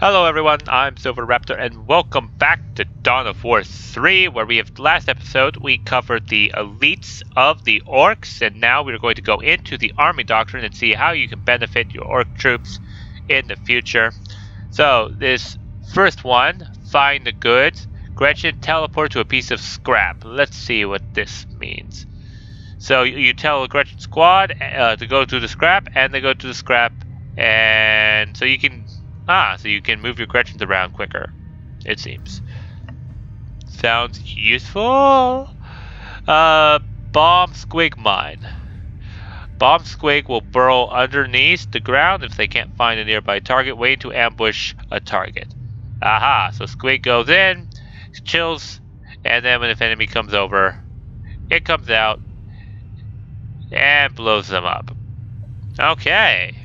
Hello everyone, I'm Silverraptor and welcome back to Dawn of War 3, where last episode we covered the elites of the Orks, and now we're going to go into the Army Doctrine and see how you can benefit your Ork troops in the future. So, this first one, find the goods. Gretchen, teleport to a piece of scrap. Let's see what this means. So, you tell Gretchen squad to go to the scrap, and they go to the scrap, and so you can move your Gretchens around quicker, it seems. Sounds useful. Bomb squig mine. Bomb squig will burrow underneath the ground if they can't find a nearby target, waiting to ambush a target. Aha, so squig goes in, chills, and then when the enemy comes over, it comes out and blows them up. Okay.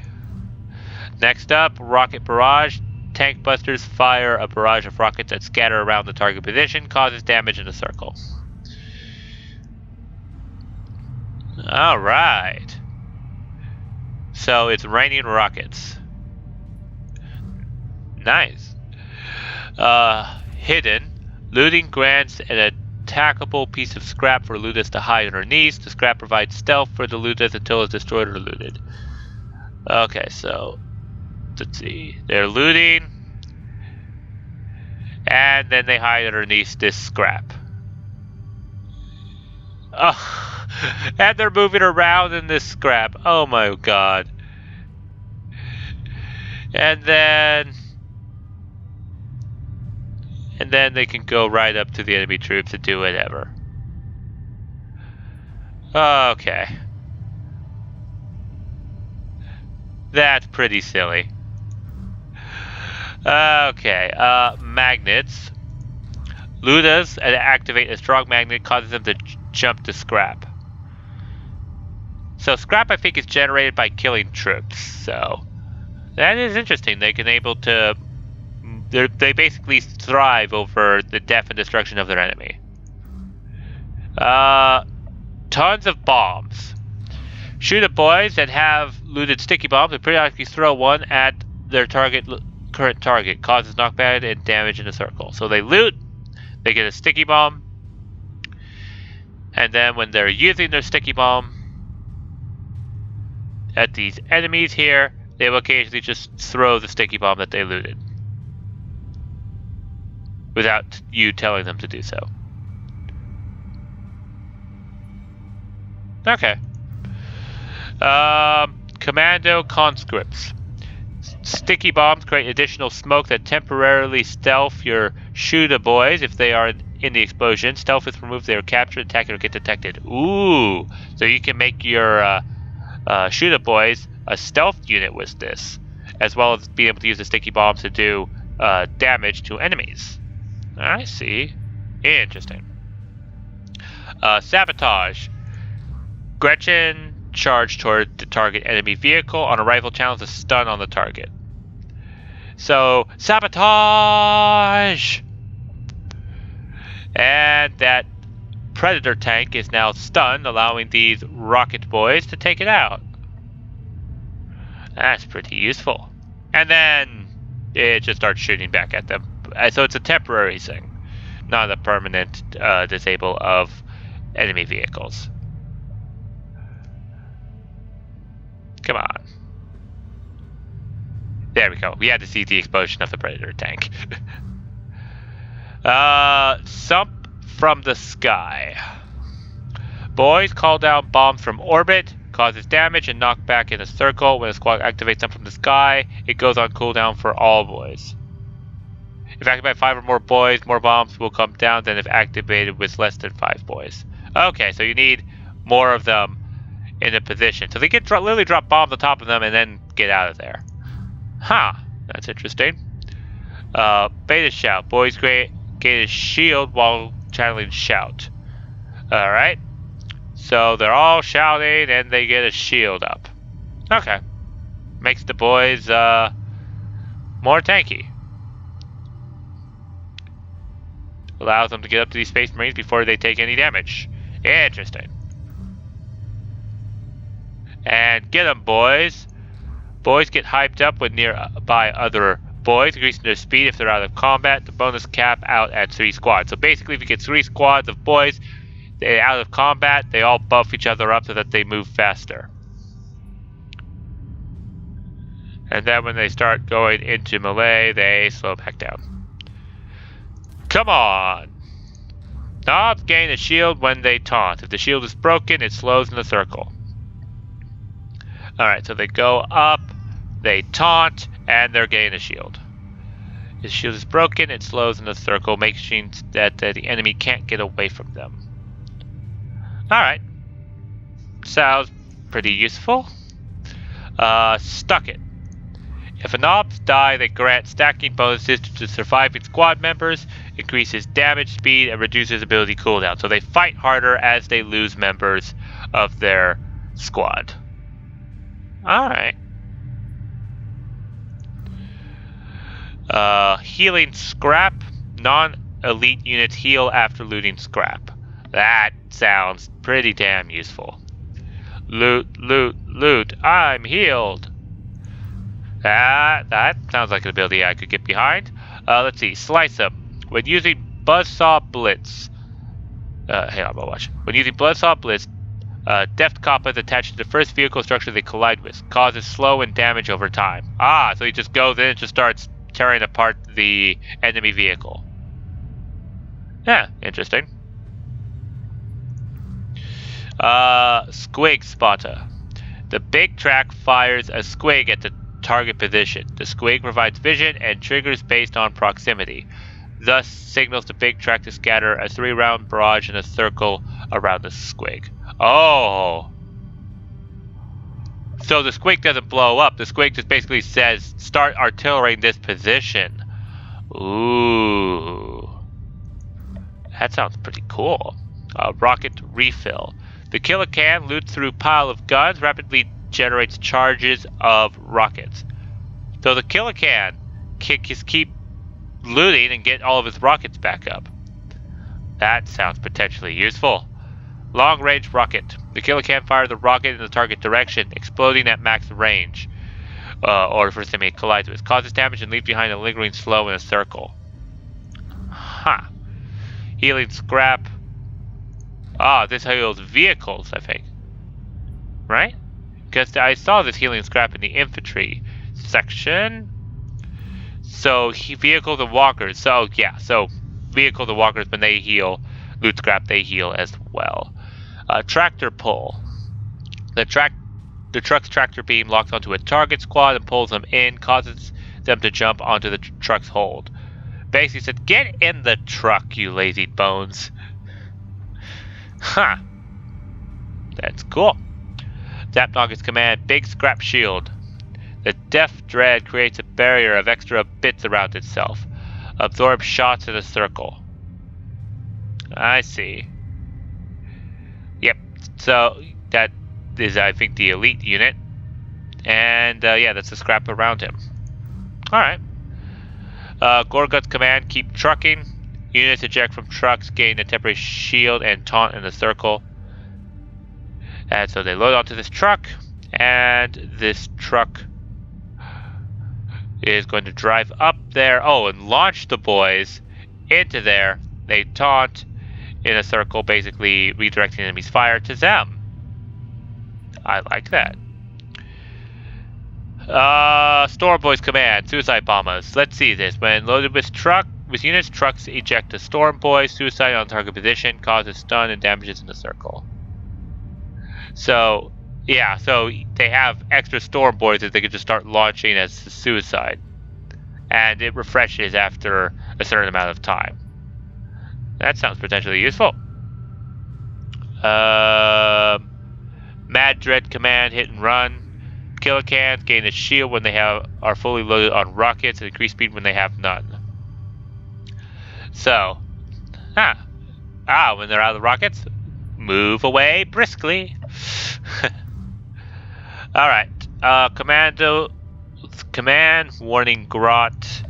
Next up, rocket barrage. Tank busters fire a barrage of rockets that scatter around the target position, causes damage in a circle. Alright. So it's raining rockets. Nice. Hidden. Looting grants an attackable piece of scrap for looters to hide underneath. The scrap provides stealth for the looters until it's destroyed or looted. Okay, so let's see. They're looting, and then they hide underneath this scrap. Oh, and they're moving around in this scrap. Oh my god. And then they can go right up to the enemy troops and do whatever. Okay. That's pretty silly. Okay, magnets. Looters activate a strong magnet, causes them to jump to scrap. So scrap, I think, is generated by killing troops. So that is interesting. They basically thrive over the death and destruction of their enemy. Tons of bombs. Shoot at boys that have looted sticky bombs and periodically throw one at their current target, causes knockback and damage in a circle. So they loot, they get a sticky bomb, and then when they're using their sticky bomb at these enemies here, they will occasionally just throw the sticky bomb that they looted without you telling them to do so. Okay. Commando conscripts. Sticky bombs create additional smoke that temporarily stealth your shooter boys if they are in the explosion. Stealth is removed, they are captured, attacked, or get detected. Ooh! So you can make your shooter boys a stealth unit with this, as well as being able to use the sticky bombs to do damage to enemies. I see. Interesting. Sabotage. Gretchen charge toward the target enemy vehicle. On arrival, challenge a stun on the target. So, sabotage! And that Predator tank is now stunned, allowing these rocket boys to take it out. That's pretty useful. And then it just starts shooting back at them. So it's a temporary thing, not a permanent disable of enemy vehicles. Come on. There we go. We had to see the explosion of the Predator tank. Sump from the sky. Boys call down bombs from orbit, causes damage and knockback in a circle. When a squad activates them from the sky, it goes on cooldown for all boys. If activated by 5 or more boys, more bombs will come down than if activated with less than 5 boys. Okay, so you need more of them in a position. So they can literally drop bombs on top of them and then get out of there. Huh, that's interesting. Beta shout. Boys gain a shield while channeling shout. Alright. So they're all shouting and they get a shield up. Okay. Makes the boys more tanky. Allows them to get up to these Space Marines before they take any damage. Interesting. And get them, boys. Boys get hyped up when nearby other Boys, increasing their speed if they're out of combat. The bonus cap out at 3 squads. So basically, if you get 3 squads of boys out of combat, they all buff each other up so that they move faster. And then when they start going into melee, they slow back down. Come on! Knobs gain a shield when they taunt. If the shield is broken, it slows in the circle. Alright, so they go up, they taunt, and they're gaining a shield. If the shield is broken, it slows in the circle, making that the enemy can't get away from them. Alright. Sounds pretty useful. Stuck it. If a knobs die, they grant stacking bonuses to surviving squad members, increases damage speed, and reduces ability cooldown. So they fight harder as they lose members of their squad. Alright. Healing scrap. Non-elite units heal after looting scrap. That sounds pretty damn useful. Loot, loot, loot. I'm healed. That sounds like an ability I could get behind. Let's see. Slice them. When using Buzzsaw Blitz. Hang on, I'll watch. When using Buzzsaw Blitz, deft copper is attached to the first vehicle structure they collide with. Causes slow and damage over time. Ah, so he just goes in and just starts tearing apart the enemy vehicle. Yeah, interesting. Squig Spotter. The big track fires a squig at the target position. The squig provides vision and triggers based on proximity. Thus signals the big track to scatter a 3-round barrage in a circle around the squig. Oh! So the squig doesn't blow up. The squig just basically says, start artillerying this position. Ooh. That sounds pretty cool. Rocket Refill. The killer can loot through pile of guns, rapidly generates charges of rockets. So the killer can just keep looting and get all of his rockets back up. That sounds potentially useful. Long range rocket. The killer can fire the rocket in the target direction, exploding at max range, or for enemy it collides with. Causes damage and leaves behind a lingering slow in a circle. Huh. Healing scrap. Ah, this heals vehicles, I think. Right? Because I saw this healing scrap in the infantry section. So, vehicles and walkers. So, yeah. So, vehicles and walkers, when they heal, loot scrap, they heal as well. Tractor pull. The truck's tractor beam locks onto a target squad and pulls them in, causes them to jump onto the truck's hold. Basically said, get in the truck, you lazy bones. Huh. That's cool. Zapnogg's command, Big Scrap Shield. The Death Dread creates a barrier of extra bits around itself. Absorbs shots in a circle. I see. Yep. So that is, I think, the elite unit. And yeah, that's the scrap around him. Alright. Gorgut's command, Keep Trucking. Units eject from trucks gain a temporary shield and taunt in the circle. And so they load onto this truck, and this truck is going to drive up there. Oh, and launch the boys into there. They taunt in a circle, basically redirecting enemy's fire to them. I like that. Storm Boys command, Suicide Bombers. Let's see this. When loaded with units, trucks eject a Storm Boy. Suicide on target position causes stun and damages in the circle. So, yeah, so they have extra Storm Boys that they can just start launching as suicide. And it refreshes after a certain amount of time. That sounds potentially useful. Mad Dread command, Hit and Run. Killer cans gain a shield when they are fully loaded on rockets and increase speed when they have none. So, when they're out of the rockets, move away briskly. Alright, Commando Command, Warning Grot.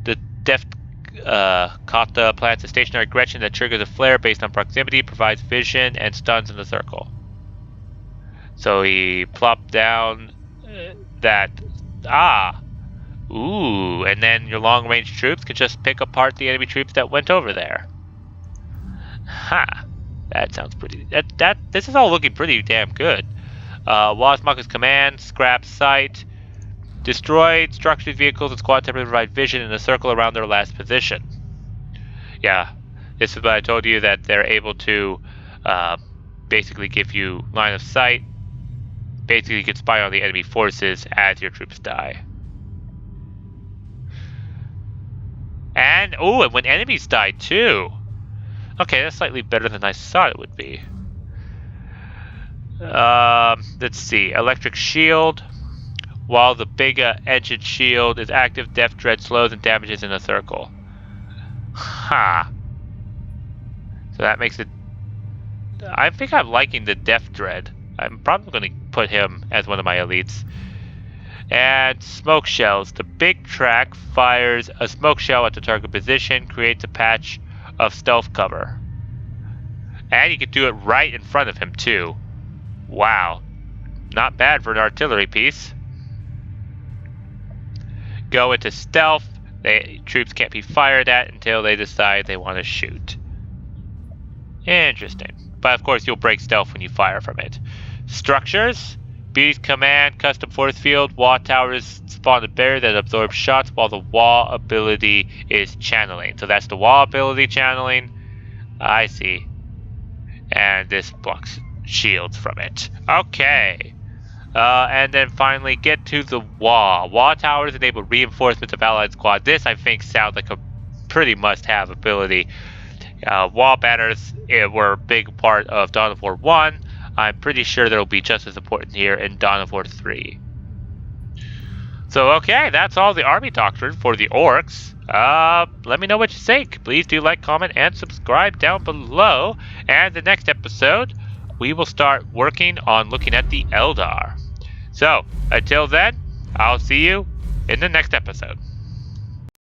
The Deft Kata plants a stationary Gretchen that triggers a flare based on proximity, provides vision, and stuns in the circle. So he plopped down that... Ooh, and then your long-range troops can just pick apart the enemy troops that went over there. Ha! That sounds pretty... This is all looking pretty damn good. Wasmaka's command, scrap site, destroyed structures, vehicles, and squad temporarily provide vision in a circle around their last position. Yeah, this is what I told you, that they're able to basically give you line of sight. Basically, you can spy on the enemy forces as your troops die. And, oh, and when enemies die too. Okay, that's slightly better than I thought it would be. Let's see. Electric shield. While the big engine shield is active, Death Dread slows and damages in a circle. Ha. So that makes it... I think I'm liking the Death Dread. I'm probably going to put him as one of my elites. And smoke shells. The big track fires a smoke shell at the target position, creates a patch of stealth cover. And you can do it right in front of him too. Wow. Not bad for an artillery piece. Go into stealth. Troops can't be fired at until they decide they want to shoot. Interesting. But of course you'll break stealth when you fire from it. Structures. Beast command, custom force field, wall towers spawn a barrier that absorbs shots while the wall ability is channeling. So that's the wall ability channeling. I see. And this blocks shields from it. Okay. And then finally get to the wall. Wall towers enable reinforcements of allied squad. This I think sounds like a pretty must-have ability. Wall banners were a big part of Dawn of War 1. I'm pretty sure they'll be just as important here in Dawn of War 3. So, okay, that's all the Army Doctrine for the Orks. Let me know what you think. Please do like, comment, and subscribe down below. And the next episode, we will start working on looking at the Eldar. So, until then, I'll see you in the next episode.